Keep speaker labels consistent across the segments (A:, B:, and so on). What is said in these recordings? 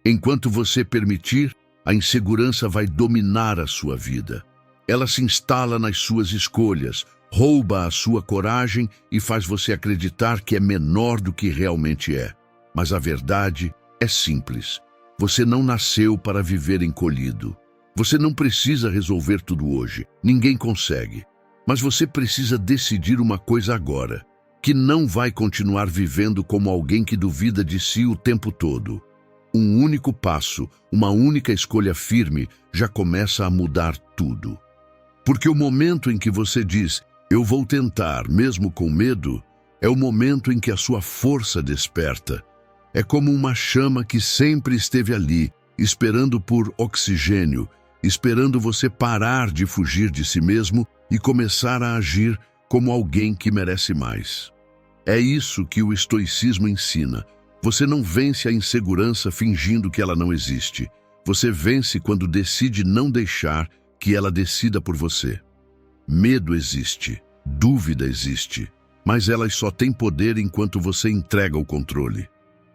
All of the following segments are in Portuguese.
A: Enquanto você permitir, a insegurança vai dominar a sua vida. Ela se instala nas suas escolhas, rouba a sua coragem e faz você acreditar que é menor do que realmente é. Mas a verdade é simples. Você não nasceu para viver encolhido. Você não precisa resolver tudo hoje. Ninguém consegue. Mas você precisa decidir uma coisa agora, que não vai continuar vivendo como alguém que duvida de si o tempo todo. Um único passo, uma única escolha firme, já começa a mudar tudo. Porque o momento em que você diz, eu vou tentar, mesmo com medo, é o momento em que a sua força desperta. É como uma chama que sempre esteve ali, esperando por oxigênio, esperando você parar de fugir de si mesmo e começar a agir como alguém que merece mais. É isso que o estoicismo ensina. Você não vence a insegurança fingindo que ela não existe. Você vence quando decide não deixar que ela decida por você. Medo existe, dúvida existe, mas elas só têm poder enquanto você entrega o controle.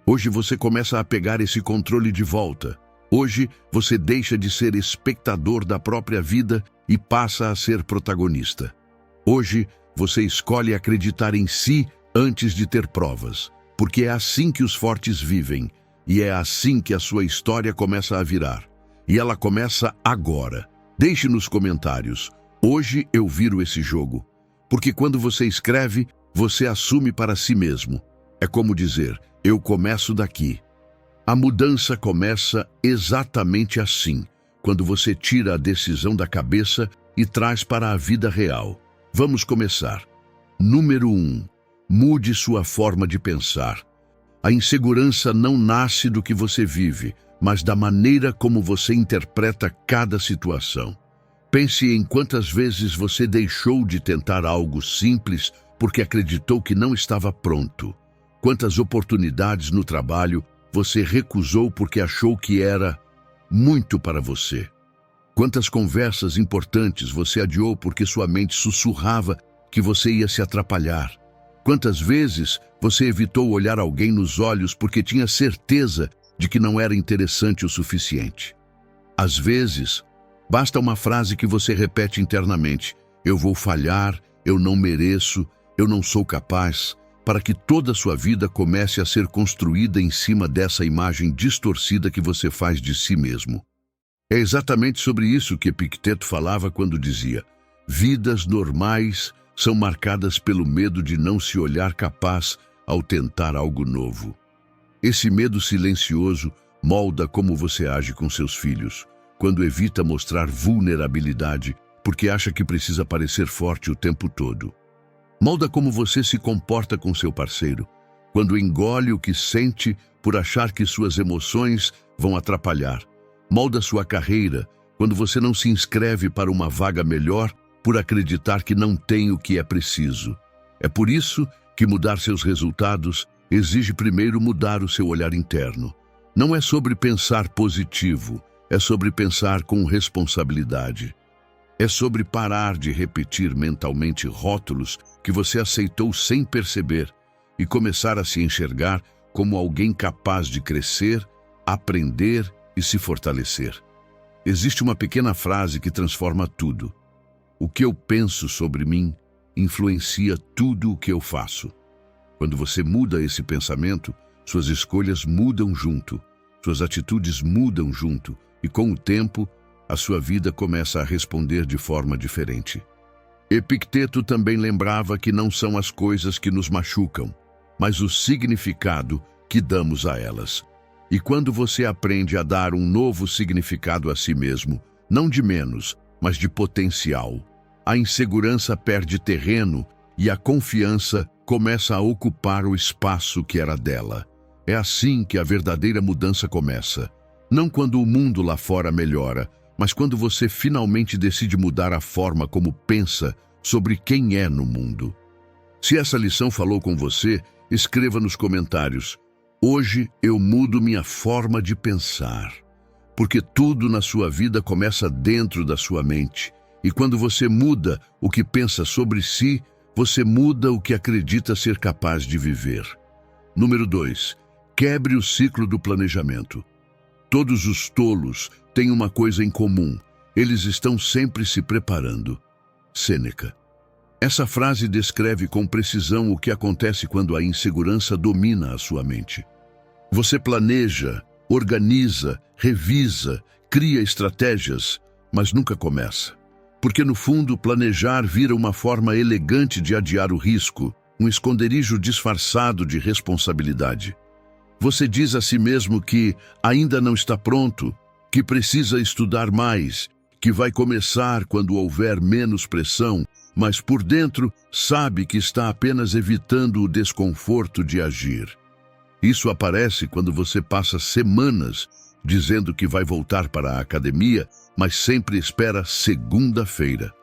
A: Hoje você começa a pegar esse controle de volta. Hoje você deixa de ser espectador da própria vida e passa a ser protagonista. Hoje você escolhe acreditar em si antes de ter provas, porque é assim que os fortes vivem e é assim que a sua história começa a virar. E ela começa agora. Deixe nos comentários, hoje eu viro esse jogo. Porque quando você escreve, você assume para si mesmo. É como dizer, eu começo daqui. A mudança começa exatamente assim, quando você tira a decisão da cabeça e traz para a vida real. Vamos começar. Número 1. Mude sua forma de pensar. A insegurança não nasce do que você vive, mas da maneira como você interpreta cada situação. Pense em quantas vezes você deixou de tentar algo simples porque acreditou que não estava pronto. Quantas oportunidades no trabalho você recusou porque achou que era muito para você. Quantas conversas importantes você adiou porque sua mente sussurrava que você ia se atrapalhar. Quantas vezes você evitou olhar alguém nos olhos porque tinha certeza de que não era interessante o suficiente. Às vezes, basta uma frase que você repete internamente, eu vou falhar, eu não mereço, eu não sou capaz, para que toda a sua vida comece a ser construída em cima dessa imagem distorcida que você faz de si mesmo. É exatamente sobre isso que Epicteto falava quando dizia, vidas normais são marcadas pelo medo de não se olhar capaz ao tentar algo novo. Esse medo silencioso molda como você age com seus filhos, quando evita mostrar vulnerabilidade porque acha que precisa parecer forte o tempo todo. Molda como você se comporta com seu parceiro, quando engole o que sente por achar que suas emoções vão atrapalhar. Molda sua carreira, quando você não se inscreve para uma vaga melhor por acreditar que não tem o que é preciso. É por isso que mudar seus resultados exige primeiro mudar o seu olhar interno. Não é sobre pensar positivo, é sobre pensar com responsabilidade. É sobre parar de repetir mentalmente rótulos que você aceitou sem perceber e começar a se enxergar como alguém capaz de crescer, aprender e se fortalecer. Existe uma pequena frase que transforma tudo. O que eu penso sobre mim influencia tudo o que eu faço. Quando você muda esse pensamento, suas escolhas mudam junto, suas atitudes mudam junto e com o tempo, a sua vida começa a responder de forma diferente. Epicteto também lembrava que não são as coisas que nos machucam, mas o significado que damos a elas. E quando você aprende a dar um novo significado a si mesmo, não de menos, mas de potencial, a insegurança perde terreno e a confiança começa a ocupar o espaço que era dela. É assim que a verdadeira mudança começa. Não quando o mundo lá fora melhora, mas quando você finalmente decide mudar a forma como pensa sobre quem é no mundo. Se essa lição falou com você, escreva nos comentários. Hoje eu mudo minha forma de pensar. Porque tudo na sua vida começa dentro da sua mente. E quando você muda o que pensa sobre si, você muda o que acredita ser capaz de viver. Número 2. Quebre o ciclo do planejamento. Todos os tolos têm uma coisa em comum: eles estão sempre se preparando. Sêneca. Essa frase descreve com precisão o que acontece quando a insegurança domina a sua mente. Você planeja, organiza, revisa, cria estratégias, mas nunca começa. Porque no fundo, planejar vira uma forma elegante de adiar o risco, um esconderijo disfarçado de responsabilidade. Você diz a si mesmo que ainda não está pronto, que precisa estudar mais, que vai começar quando houver menos pressão, mas por dentro sabe que está apenas evitando o desconforto de agir. Isso aparece quando você passa semanas dizendo que vai voltar para a academia, mas sempre espera segunda-feira.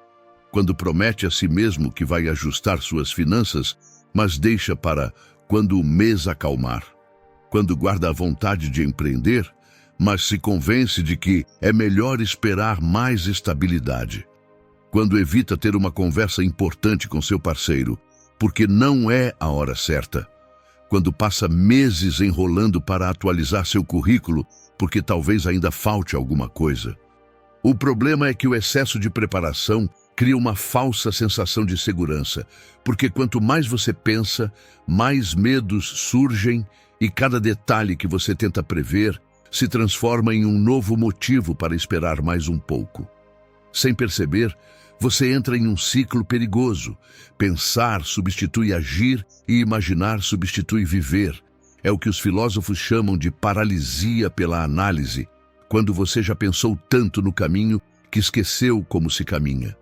A: Quando promete a si mesmo que vai ajustar suas finanças, mas deixa para quando o mês acalmar. Quando guarda a vontade de empreender, mas se convence de que é melhor esperar mais estabilidade. Quando evita ter uma conversa importante com seu parceiro, porque não é a hora certa. Quando passa meses enrolando para atualizar seu currículo, porque talvez ainda falte alguma coisa. O problema é que o excesso de preparação cria uma falsa sensação de segurança, porque quanto mais você pensa, mais medos surgem e cada detalhe que você tenta prever se transforma em um novo motivo para esperar mais um pouco. Sem perceber, você entra em um ciclo perigoso. Pensar substitui agir e imaginar substitui viver. É o que os filósofos chamam de paralisia pela análise, quando você já pensou tanto no caminho que esqueceu como se caminha.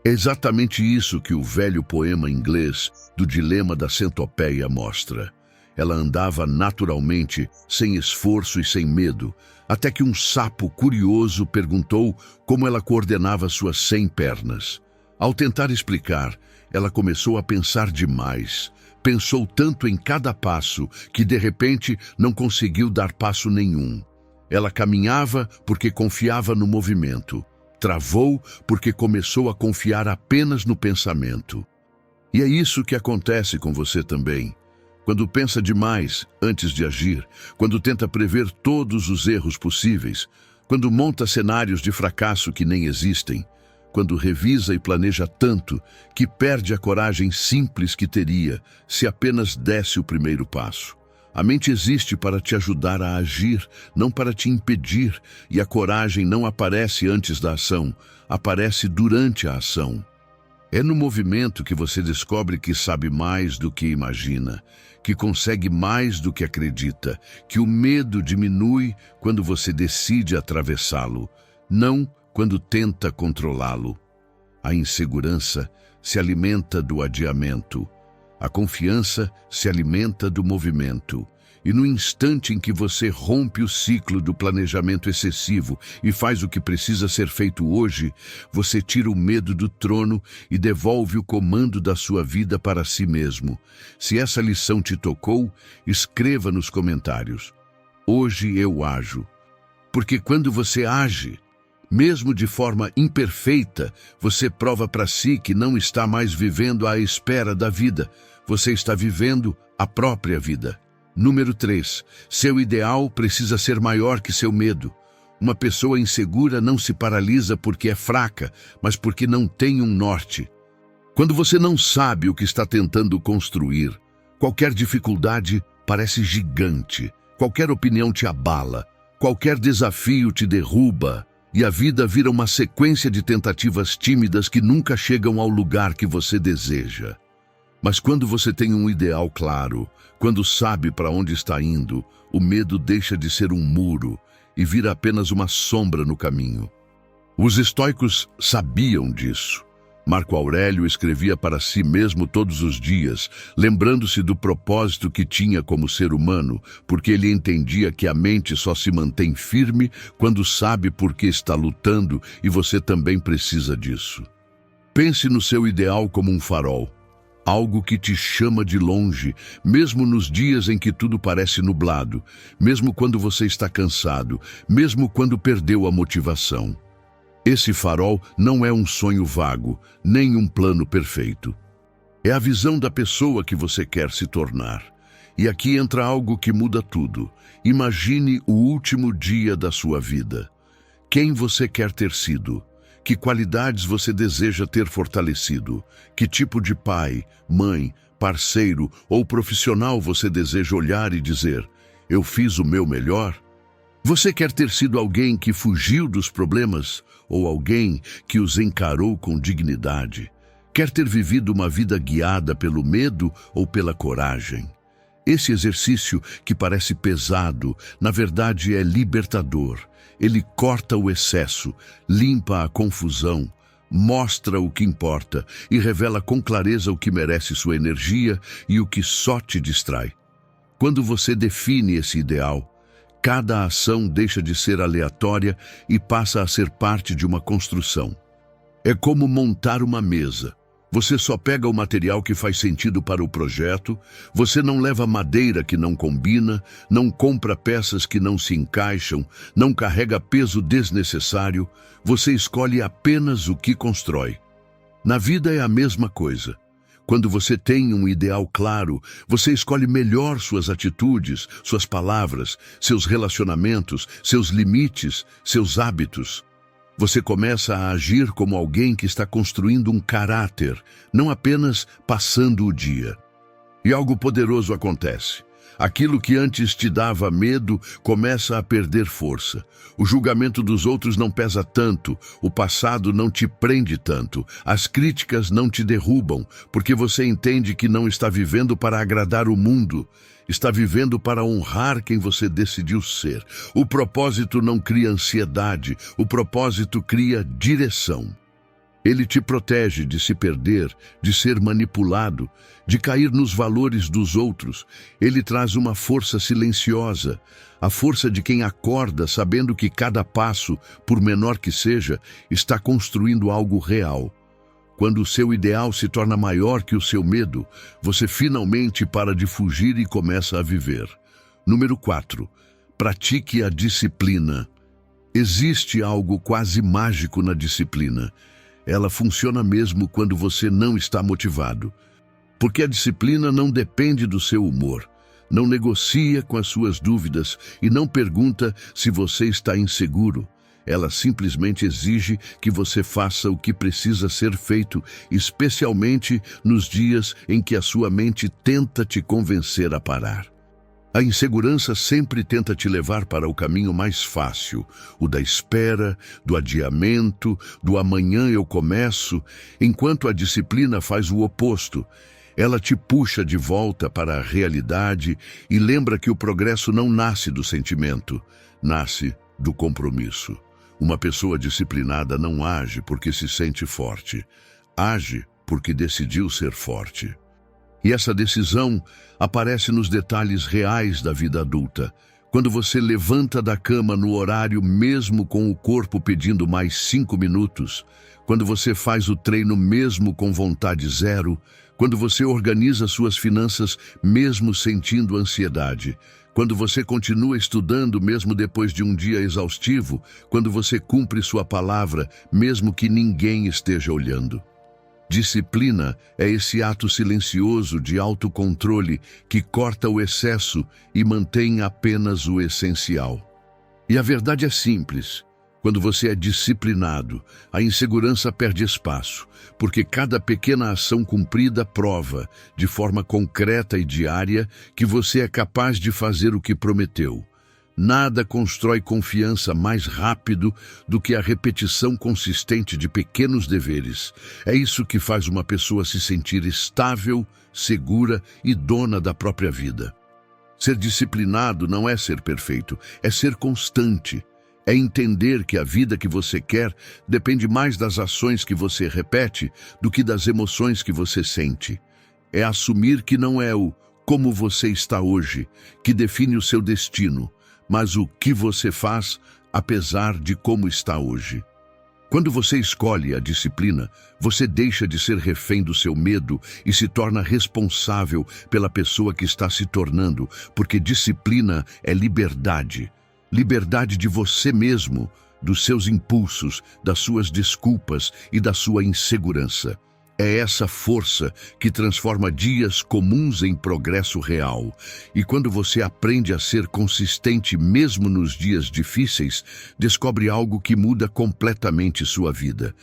A: É exatamente isso que o velho poema inglês do Dilema da Centopeia mostra. Ela andava naturalmente, sem esforço e sem medo, até que um sapo curioso perguntou como ela coordenava suas 100 pernas. Ao tentar explicar, ela começou a pensar demais. Pensou tanto em cada passo que, de repente, não conseguiu dar passo nenhum. Ela caminhava porque confiava no movimento. Travou porque começou a confiar apenas no pensamento. E é isso que acontece com você também. Quando pensa demais antes de agir, quando tenta prever todos os erros possíveis, quando monta cenários de fracasso que nem existem, quando revisa e planeja tanto que perde a coragem simples que teria se apenas desse o primeiro passo. A mente existe para te ajudar a agir, não para te impedir, e a coragem não aparece antes da ação, aparece durante a ação. É no movimento que você descobre que sabe mais do que imagina, que consegue mais do que acredita, que o medo diminui quando você decide atravessá-lo, não quando tenta controlá-lo. A insegurança se alimenta do adiamento. A confiança se alimenta do movimento. E no instante em que você rompe o ciclo do planejamento excessivo e faz o que precisa ser feito hoje, você tira o medo do trono e devolve o comando da sua vida para si mesmo. Se essa lição te tocou, escreva nos comentários. Hoje eu ajo. Porque quando você age, mesmo de forma imperfeita, você prova para si que não está mais vivendo à espera da vida. Você está vivendo a própria vida. Número 3. Seu ideal precisa ser maior que seu medo. Uma pessoa insegura não se paralisa porque é fraca, mas porque não tem um norte. Quando você não sabe o que está tentando construir, qualquer dificuldade parece gigante, qualquer opinião te abala, qualquer desafio te derruba, e a vida vira uma sequência de tentativas tímidas que nunca chegam ao lugar que você deseja. Mas quando você tem um ideal claro, quando sabe para onde está indo, o medo deixa de ser um muro e vira apenas uma sombra no caminho. Os estoicos sabiam disso. Marco Aurélio escrevia para si mesmo todos os dias, lembrando-se do propósito que tinha como ser humano, porque ele entendia que a mente só se mantém firme quando sabe por que está lutando, e você também precisa disso. Pense no seu ideal como um farol. Algo que te chama de longe, mesmo nos dias em que tudo parece nublado, mesmo quando você está cansado, mesmo quando perdeu a motivação. Esse farol não é um sonho vago, nem um plano perfeito. É a visão da pessoa que você quer se tornar. E aqui entra algo que muda tudo. Imagine o último dia da sua vida. Quem você quer ter sido? Que qualidades você deseja ter fortalecido? Que tipo de pai, mãe, parceiro ou profissional você deseja olhar e dizer: eu fiz o meu melhor? Você quer ter sido alguém que fugiu dos problemas ou alguém que os encarou com dignidade? Quer ter vivido uma vida guiada pelo medo ou pela coragem? Esse exercício, que parece pesado, na verdade é libertador. Ele corta o excesso, limpa a confusão, mostra o que importa e revela com clareza o que merece sua energia e o que só te distrai. Quando você define esse ideal, cada ação deixa de ser aleatória e passa a ser parte de uma construção. É como montar uma mesa. Você só pega o material que faz sentido para o projeto, você não leva madeira que não combina, não compra peças que não se encaixam, não carrega peso desnecessário, você escolhe apenas o que constrói. Na vida é a mesma coisa. Quando você tem um ideal claro, você escolhe melhor suas atitudes, suas palavras, seus relacionamentos, seus limites, seus hábitos. Você começa a agir como alguém que está construindo um caráter, não apenas passando o dia. E algo poderoso acontece. Aquilo que antes te dava medo começa a perder força. O julgamento dos outros não pesa tanto, o passado não te prende tanto, as críticas não te derrubam, porque você entende que não está vivendo para agradar o mundo, está vivendo para honrar quem você decidiu ser. O propósito não cria ansiedade, o propósito cria direção. Ele te protege de se perder, de ser manipulado, de cair nos valores dos outros. Ele traz uma força silenciosa, a força de quem acorda sabendo que cada passo, por menor que seja, está construindo algo real. Quando o seu ideal se torna maior que o seu medo, você finalmente para de fugir e começa a viver. Número 4. Pratique a disciplina. Existe algo quase mágico na disciplina. Ela funciona mesmo quando você não está motivado. Porque a disciplina não depende do seu humor, não negocia com as suas dúvidas e não pergunta se você está inseguro. Ela simplesmente exige que você faça o que precisa ser feito, especialmente nos dias em que a sua mente tenta te convencer a parar. A insegurança sempre tenta te levar para o caminho mais fácil, o da espera, do adiamento, do amanhã eu começo, enquanto a disciplina faz o oposto. Ela te puxa de volta para a realidade e lembra que o progresso não nasce do sentimento, nasce do compromisso. Uma pessoa disciplinada não age porque se sente forte, age porque decidiu ser forte. E essa decisão aparece nos detalhes reais da vida adulta. Quando você levanta da cama no horário mesmo com o corpo pedindo mais 5 minutos, quando você faz o treino mesmo com vontade zero, quando você organiza suas finanças mesmo sentindo ansiedade, quando você continua estudando mesmo depois de um dia exaustivo, quando você cumpre sua palavra mesmo que ninguém esteja olhando. Disciplina é esse ato silencioso de autocontrole que corta o excesso e mantém apenas o essencial. E a verdade é simples. Quando você é disciplinado, a insegurança perde espaço, porque cada pequena ação cumprida prova, de forma concreta e diária, que você é capaz de fazer o que prometeu. Nada constrói confiança mais rápido do que a repetição consistente de pequenos deveres. É isso que faz uma pessoa se sentir estável, segura e dona da própria vida. Ser disciplinado não é ser perfeito, é ser constante. É entender que a vida que você quer depende mais das ações que você repete do que das emoções que você sente. É assumir que não é o como você está hoje que define o seu destino, mas o que você faz apesar de como está hoje. Quando você escolhe a disciplina, você deixa de ser refém do seu medo e se torna responsável pela pessoa que está se tornando, porque disciplina é liberdade. Liberdade de você mesmo, dos seus impulsos, das suas desculpas e da sua insegurança. É essa força que transforma dias comuns em progresso real. E quando você aprende a ser consistente mesmo nos dias difíceis, descobre algo que muda completamente sua vida.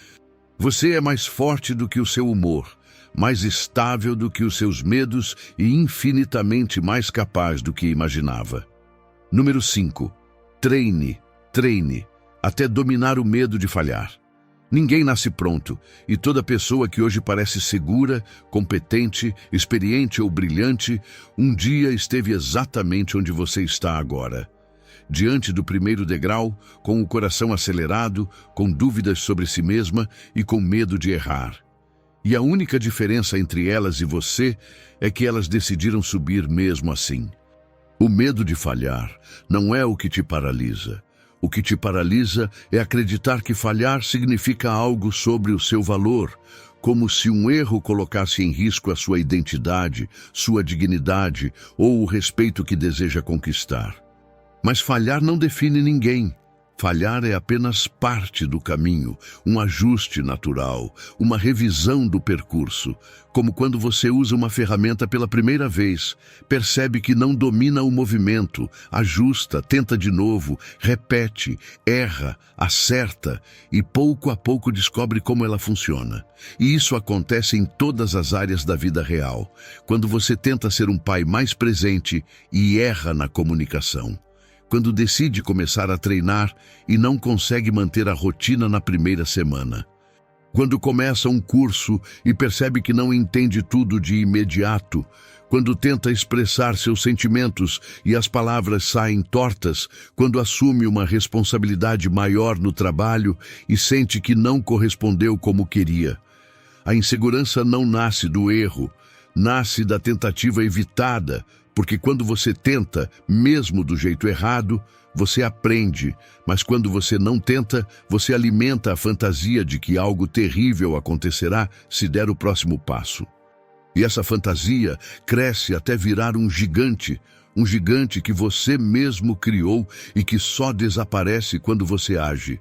A: Você é mais forte do que o seu humor, mais estável do que os seus medos e infinitamente mais capaz do que imaginava. Número 5. Treine, treine, até dominar o medo de falhar. Ninguém nasce pronto, e toda pessoa que hoje parece segura, competente, experiente ou brilhante, um dia esteve exatamente onde você está agora. Diante do primeiro degrau, com o coração acelerado, com dúvidas sobre si mesma e com medo de errar. E a única diferença entre elas e você é que elas decidiram subir mesmo assim. O medo de falhar não é o que te paralisa. O que te paralisa é acreditar que falhar significa algo sobre o seu valor, como se um erro colocasse em risco a sua identidade, sua dignidade ou o respeito que deseja conquistar. Mas falhar não define ninguém. Falhar é apenas parte do caminho, um ajuste natural, uma revisão do percurso, como quando você usa uma ferramenta pela primeira vez, percebe que não domina o movimento, ajusta, tenta de novo, repete, erra, acerta e pouco a pouco descobre como ela funciona. E isso acontece em todas as áreas da vida real, quando você tenta ser um pai mais presente e erra na comunicação. Quando decide começar a treinar e não consegue manter a rotina na primeira semana. Quando começa um curso e percebe que não entende tudo de imediato. Quando tenta expressar seus sentimentos e as palavras saem tortas. Quando assume uma responsabilidade maior no trabalho e sente que não correspondeu como queria. A insegurança não nasce do erro, nasce da tentativa evitada. Porque quando você tenta, mesmo do jeito errado, você aprende, mas quando você não tenta, você alimenta a fantasia de que algo terrível acontecerá se der o próximo passo. E essa fantasia cresce até virar um gigante que você mesmo criou e que só desaparece quando você age.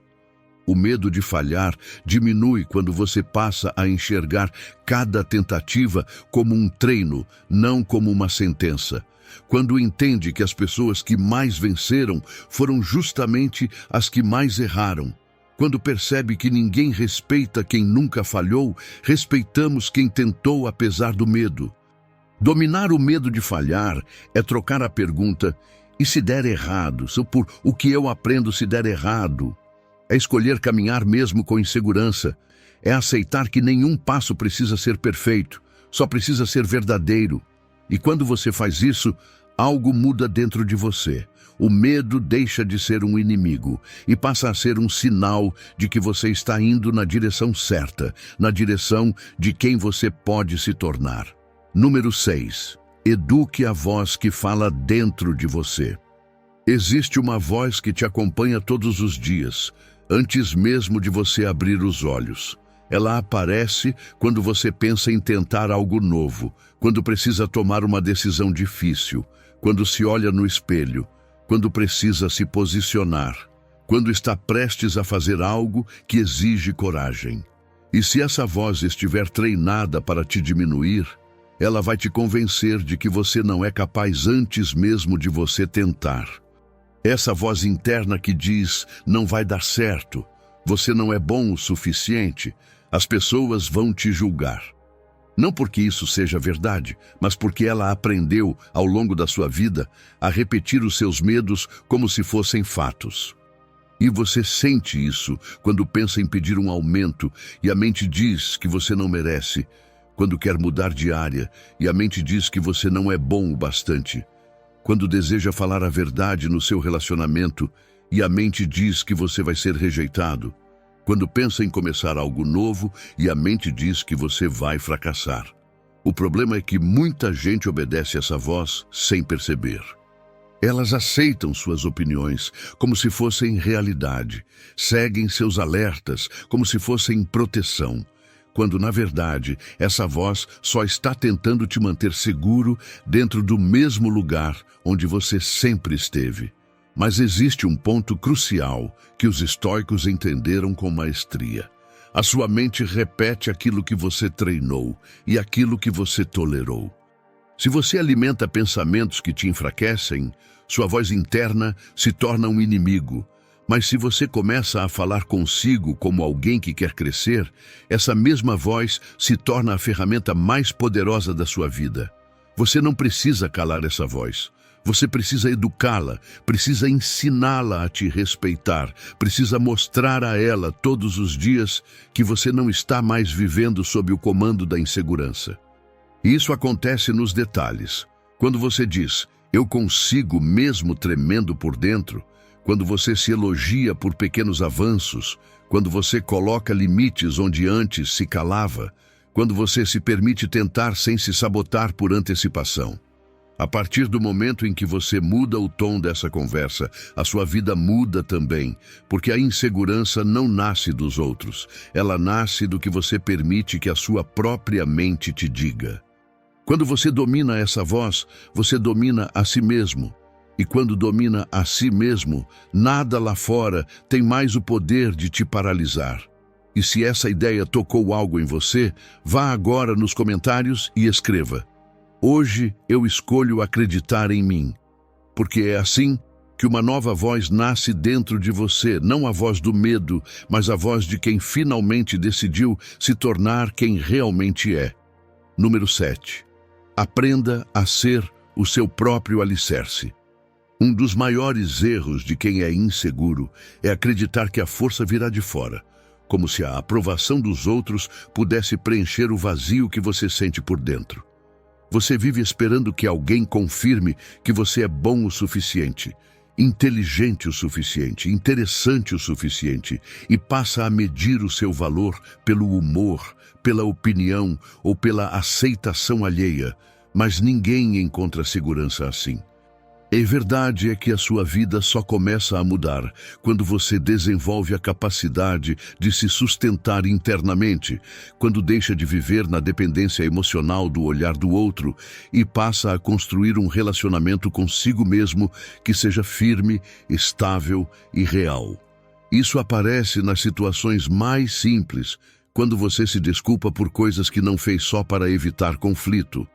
A: O medo de falhar diminui quando você passa a enxergar cada tentativa como um treino, não como uma sentença. Quando entende que as pessoas que mais venceram foram justamente as que mais erraram. Quando percebe que ninguém respeita quem nunca falhou, respeitamos quem tentou apesar do medo. Dominar o medo de falhar é trocar a pergunta, e se der errado? Por o que eu aprendo se der errado? É escolher caminhar mesmo com insegurança. É aceitar que nenhum passo precisa ser perfeito, só precisa ser verdadeiro. E quando você faz isso, algo muda dentro de você. O medo deixa de ser um inimigo e passa a ser um sinal de que você está indo na direção certa, na direção de quem você pode se tornar. Número 6. Eduque a voz que fala dentro de você. Existe uma voz que te acompanha todos os dias, antes mesmo de você abrir os olhos. Ela aparece quando você pensa em tentar algo novo, quando precisa tomar uma decisão difícil, quando se olha no espelho, quando precisa se posicionar, quando está prestes a fazer algo que exige coragem. E se essa voz estiver treinada para te diminuir, ela vai te convencer de que você não é capaz antes mesmo de você tentar. Essa voz interna que diz, não vai dar certo, você não é bom o suficiente, as pessoas vão te julgar. Não porque isso seja verdade, mas porque ela aprendeu, ao longo da sua vida, a repetir os seus medos como se fossem fatos. E você sente isso quando pensa em pedir um aumento e a mente diz que você não merece, quando quer mudar de área e a mente diz que você não é bom o bastante, quando deseja falar a verdade no seu relacionamento e a mente diz que você vai ser rejeitado, quando pensa em começar algo novo e a mente diz que você vai fracassar. O problema é que muita gente obedece essa voz sem perceber. Elas aceitam suas opiniões como se fossem realidade, seguem seus alertas como se fossem proteção, quando, na verdade, essa voz só está tentando te manter seguro dentro do mesmo lugar onde você sempre esteve. Mas existe um ponto crucial que os estoicos entenderam com maestria. A sua mente repete aquilo que você treinou e aquilo que você tolerou. Se você alimenta pensamentos que te enfraquecem, sua voz interna se torna um inimigo. Mas se você começa a falar consigo como alguém que quer crescer, essa mesma voz se torna a ferramenta mais poderosa da sua vida. Você não precisa calar essa voz. Você precisa educá-la, precisa ensiná-la a te respeitar, precisa mostrar a ela todos os dias que você não está mais vivendo sob o comando da insegurança. E isso acontece nos detalhes. Quando você diz, eu consigo mesmo tremendo por dentro, quando você se elogia por pequenos avanços, quando você coloca limites onde antes se calava, quando você se permite tentar sem se sabotar por antecipação. A partir do momento em que você muda o tom dessa conversa, a sua vida muda também, porque a insegurança não nasce dos outros, ela nasce do que você permite que a sua própria mente te diga. Quando você domina essa voz, você domina a si mesmo. E quando domina a si mesmo, nada lá fora tem mais o poder de te paralisar. E se essa ideia tocou algo em você, vá agora nos comentários e escreva: hoje eu escolho acreditar em mim. Porque é assim que uma nova voz nasce dentro de você, não a voz do medo, mas a voz de quem finalmente decidiu se tornar quem realmente é. Número 7. Aprenda a ser o seu próprio alicerce. Um dos maiores erros de quem é inseguro é acreditar que a força virá de fora, como se a aprovação dos outros pudesse preencher o vazio que você sente por dentro. Você vive esperando que alguém confirme que você é bom o suficiente, inteligente o suficiente, interessante o suficiente, e passa a medir o seu valor pelo humor, pela opinião ou pela aceitação alheia, mas ninguém encontra segurança assim. A verdade é que a sua vida só começa a mudar quando você desenvolve a capacidade de se sustentar internamente, quando deixa de viver na dependência emocional do olhar do outro e passa a construir um relacionamento consigo mesmo que seja firme, estável e real. Isso aparece nas situações mais simples, quando você se desculpa por coisas que não fez só para evitar conflito.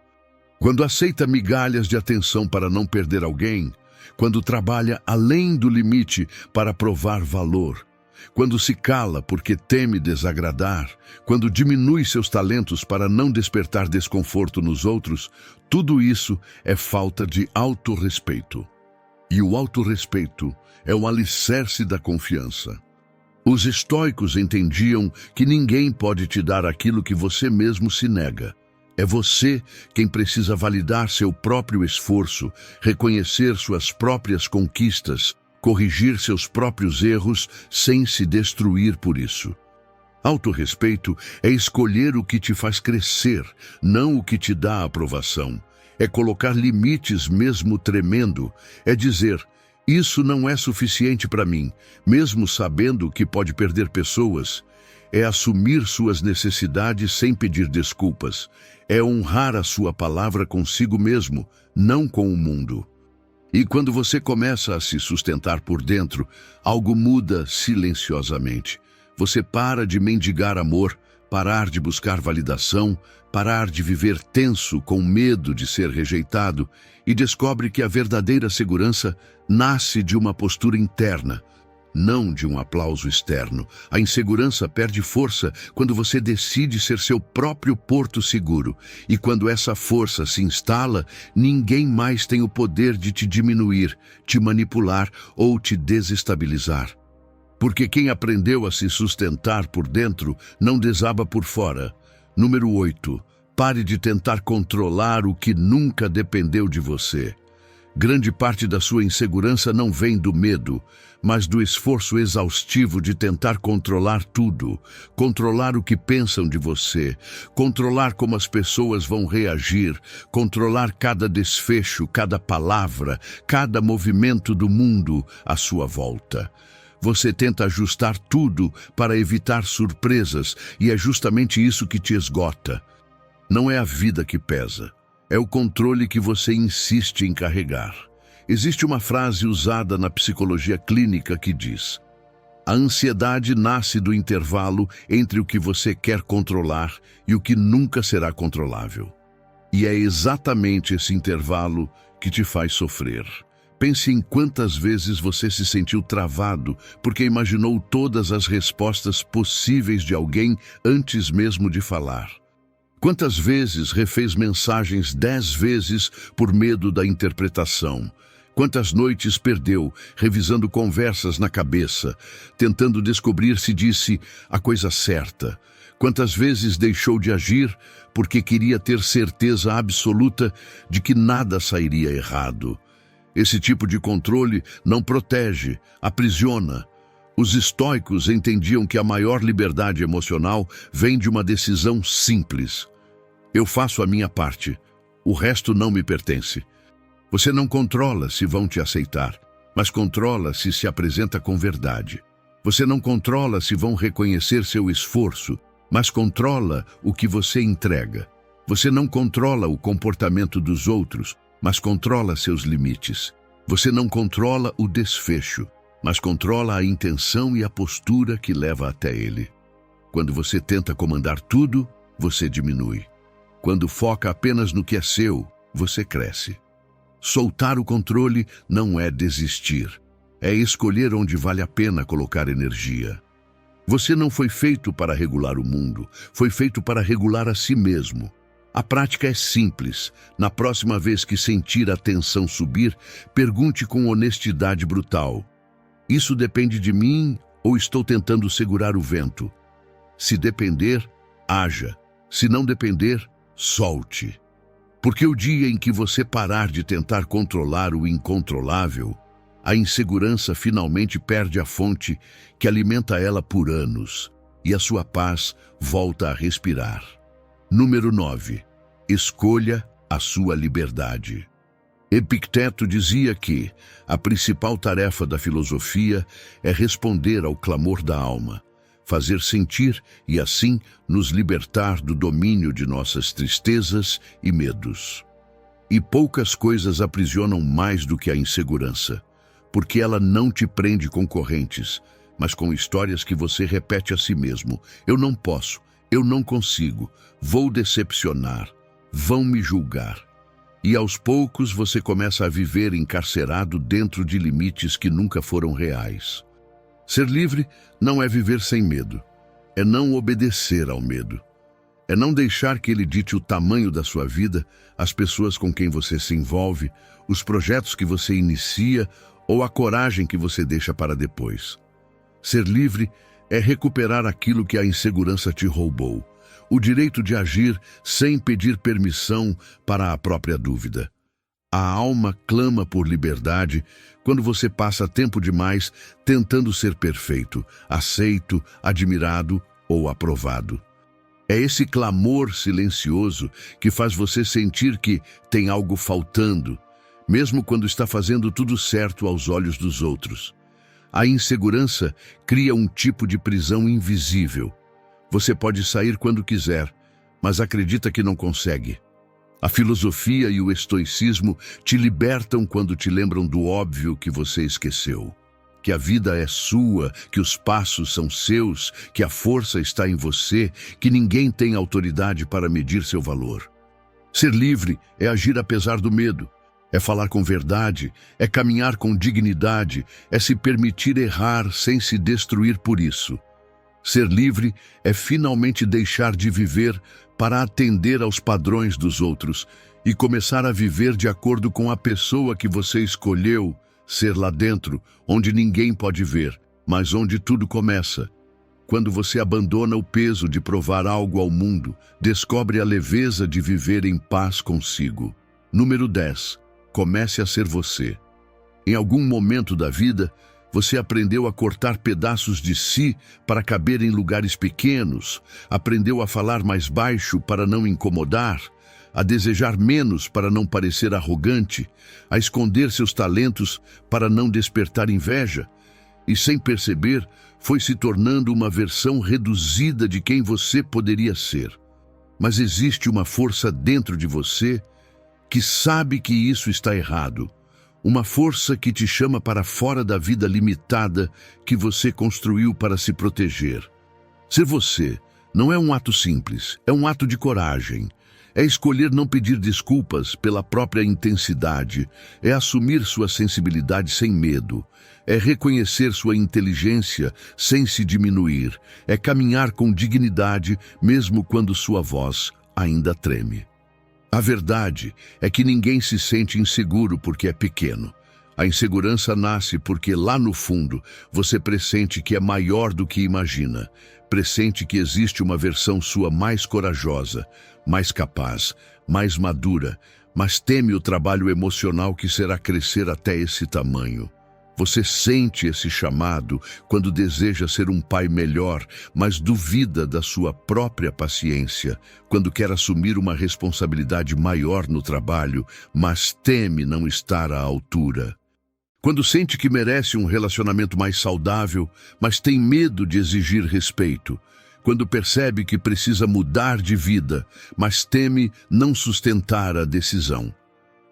A: Quando aceita migalhas de atenção para não perder alguém, quando trabalha além do limite para provar valor, quando se cala porque teme desagradar, quando diminui seus talentos para não despertar desconforto nos outros, tudo isso é falta de autorrespeito. E o autorrespeito é o alicerce da confiança. Os estoicos entendiam que ninguém pode te dar aquilo que você mesmo se nega. É você quem precisa validar seu próprio esforço, reconhecer suas próprias conquistas, corrigir seus próprios erros sem se destruir por isso. Autorrespeito é escolher o que te faz crescer, não o que te dá aprovação. É colocar limites mesmo tremendo, é dizer: isso não é suficiente para mim, mesmo sabendo que pode perder pessoas. É assumir suas necessidades sem pedir desculpas. É honrar a sua palavra consigo mesmo, não com o mundo. E quando você começa a se sustentar por dentro, algo muda silenciosamente. Você para de mendigar amor, parar de buscar validação, parar de viver tenso com medo de ser rejeitado e descobre que a verdadeira segurança nasce de uma postura interna, não de um aplauso externo. A insegurança perde força quando você decide ser seu próprio porto seguro. E quando essa força se instala, ninguém mais tem o poder de te diminuir, te manipular ou te desestabilizar. Porque quem aprendeu a se sustentar por dentro não desaba por fora. Número 8. Pare de tentar controlar o que nunca dependeu de você. Grande parte da sua insegurança não vem do medo, mas do esforço exaustivo de tentar controlar tudo, controlar o que pensam de você, controlar como as pessoas vão reagir, controlar cada desfecho, cada palavra, cada movimento do mundo à sua volta. Você tenta ajustar tudo para evitar surpresas e é justamente isso que te esgota. Não é a vida que pesa. É o controle que você insiste em carregar. Existe uma frase usada na psicologia clínica que diz: A ansiedade nasce do intervalo entre o que você quer controlar e o que nunca será controlável. E é exatamente esse intervalo que te faz sofrer. Pense em quantas vezes você se sentiu travado porque imaginou todas as respostas possíveis de alguém antes mesmo de falar. Quantas vezes refez mensagens 10 vezes por medo da interpretação? Quantas noites perdeu, revisando conversas na cabeça, tentando descobrir se disse a coisa certa? Quantas vezes deixou de agir porque queria ter certeza absoluta de que nada sairia errado? Esse tipo de controle não protege, aprisiona. Os estoicos entendiam que a maior liberdade emocional vem de uma decisão simples. Eu faço a minha parte, o resto não me pertence. Você não controla se vão te aceitar, mas controla se se apresenta com verdade. Você não controla se vão reconhecer seu esforço, mas controla o que você entrega. Você não controla o comportamento dos outros, mas controla seus limites. Você não controla o desfecho, mas controla a intenção e a postura que leva até ele. Quando você tenta comandar tudo, você diminui. Quando foca apenas no que é seu, você cresce. Soltar o controle não é desistir, é escolher onde vale a pena colocar energia. Você não foi feito para regular o mundo, foi feito para regular a si mesmo. A prática é simples. Na próxima vez que sentir a tensão subir, pergunte com honestidade brutal: isso depende de mim ou estou tentando segurar o vento? Se depender, haja. Se não depender, solte. Porque o dia em que você parar de tentar controlar o incontrolável, a insegurança finalmente perde a fonte que alimenta ela por anos e a sua paz volta a respirar. Número 9. Escolha a sua liberdade. Epicteto dizia que a principal tarefa da filosofia é responder ao clamor da alma, fazer sentir e assim nos libertar do domínio de nossas tristezas e medos. E poucas coisas aprisionam mais do que a insegurança, porque ela não te prende com correntes, mas com histórias que você repete a si mesmo. Eu não posso, eu não consigo, vou decepcionar, vão me julgar. E aos poucos você começa a viver encarcerado dentro de limites que nunca foram reais. Ser livre não é viver sem medo, é não obedecer ao medo. É não deixar que ele dite o tamanho da sua vida, as pessoas com quem você se envolve, os projetos que você inicia ou a coragem que você deixa para depois. Ser livre é recuperar aquilo que a insegurança te roubou, o direito de agir sem pedir permissão para a própria dúvida. A alma clama por liberdade quando você passa tempo demais tentando ser perfeito, aceito, admirado ou aprovado. É esse clamor silencioso que faz você sentir que tem algo faltando, mesmo quando está fazendo tudo certo aos olhos dos outros. A insegurança cria um tipo de prisão invisível. Você pode sair quando quiser, mas acredita que não consegue. A filosofia e o estoicismo te libertam quando te lembram do óbvio que você esqueceu. Que a vida é sua, que os passos são seus, que a força está em você, que ninguém tem autoridade para medir seu valor. Ser livre é agir apesar do medo, é falar com verdade, é caminhar com dignidade, é se permitir errar sem se destruir por isso. Ser livre é finalmente deixar de viver para atender aos padrões dos outros e começar a viver de acordo com a pessoa que você escolheu ser lá dentro, onde ninguém pode ver, mas onde tudo começa. Quando você abandona o peso de provar algo ao mundo, descobre a leveza de viver em paz consigo. Número 10. Comece a ser você. Em algum momento da vida, você aprendeu a cortar pedaços de si para caber em lugares pequenos, aprendeu a falar mais baixo para não incomodar, a desejar menos para não parecer arrogante, a esconder seus talentos para não despertar inveja, e sem perceber, foi se tornando uma versão reduzida de quem você poderia ser. Mas existe uma força dentro de você que sabe que isso está errado, uma força que te chama para fora da vida limitada que você construiu para se proteger. Ser você não é um ato simples, é um ato de coragem. É escolher não pedir desculpas pela própria intensidade, é assumir sua sensibilidade sem medo, é reconhecer sua inteligência sem se diminuir, é caminhar com dignidade mesmo quando sua voz ainda treme. A verdade é que ninguém se sente inseguro porque é pequeno. A insegurança nasce porque lá no fundo você pressente que é maior do que imagina, pressente que existe uma versão sua mais corajosa, mais capaz, mais madura, mas teme o trabalho emocional que será crescer até esse tamanho. Você sente esse chamado quando deseja ser um pai melhor, mas duvida da sua própria paciência, quando quer assumir uma responsabilidade maior no trabalho, mas teme não estar à altura. Quando sente que merece um relacionamento mais saudável, mas tem medo de exigir respeito. Quando percebe que precisa mudar de vida, mas teme não sustentar a decisão.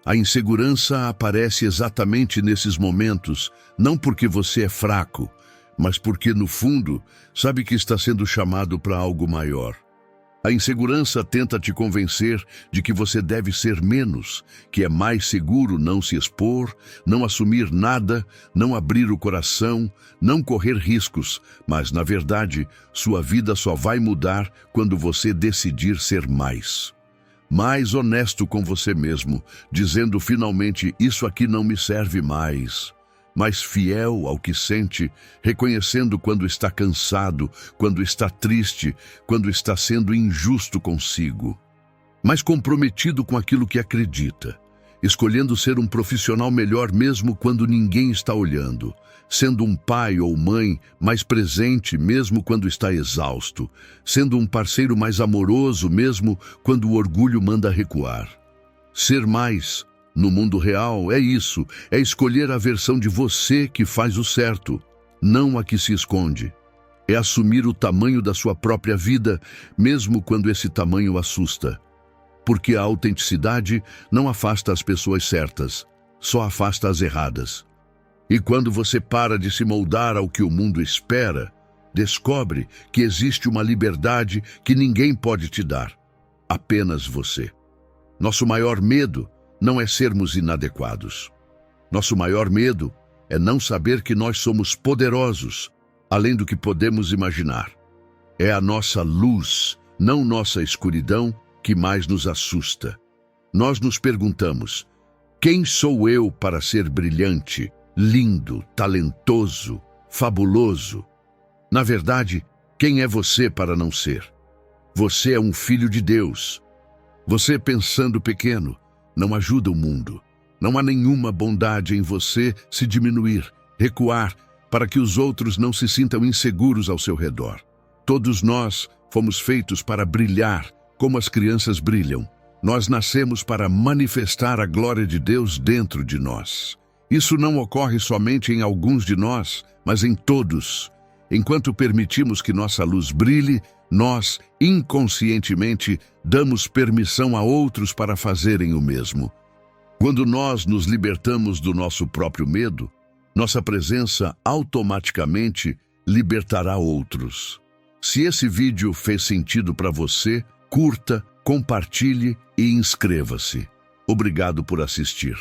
A: A insegurança aparece exatamente nesses momentos, não porque você é fraco, mas porque, no fundo, sabe que está sendo chamado para algo maior. A insegurança tenta te convencer de que você deve ser menos, que é mais seguro não se expor, não assumir nada, não abrir o coração, não correr riscos, mas, na verdade, sua vida só vai mudar quando você decidir ser mais. Mais honesto com você mesmo, dizendo finalmente, isso aqui não me serve mais. Mais fiel ao que sente, reconhecendo quando está cansado, quando está triste, quando está sendo injusto consigo. Mais comprometido com aquilo que acredita, escolhendo ser um profissional melhor mesmo quando ninguém está olhando, sendo um pai ou mãe mais presente mesmo quando está exausto, sendo um parceiro mais amoroso mesmo quando o orgulho manda recuar. Ser mais no mundo real é isso, é escolher a versão de você que faz o certo, não a que se esconde. É assumir o tamanho da sua própria vida, mesmo quando esse tamanho assusta. Porque a autenticidade não afasta as pessoas certas, só afasta as erradas. E quando você para de se moldar ao que o mundo espera, descobre que existe uma liberdade que ninguém pode te dar, apenas você. Nosso maior medo não é sermos inadequados. Nosso maior medo é não saber que nós somos poderosos, além do que podemos imaginar. É a nossa luz, não nossa escuridão, que mais nos assusta. Nós nos perguntamos, quem sou eu para ser brilhante, lindo, talentoso, fabuloso? Na verdade, quem é você para não ser? Você é um filho de Deus. Você, pensando pequeno, não ajuda o mundo. Não há nenhuma bondade em você se diminuir, recuar, para que os outros não se sintam inseguros ao seu redor. Todos nós fomos feitos para brilhar, como as crianças brilham. Nós nascemos para manifestar a glória de Deus dentro de nós. Isso não ocorre somente em alguns de nós, mas em todos. Enquanto permitimos que nossa luz brilhe, nós, inconscientemente, damos permissão a outros para fazerem o mesmo. Quando nós nos libertamos do nosso próprio medo, nossa presença automaticamente libertará outros. Se esse vídeo fez sentido para você, curta, compartilhe e inscreva-se. Obrigado por assistir.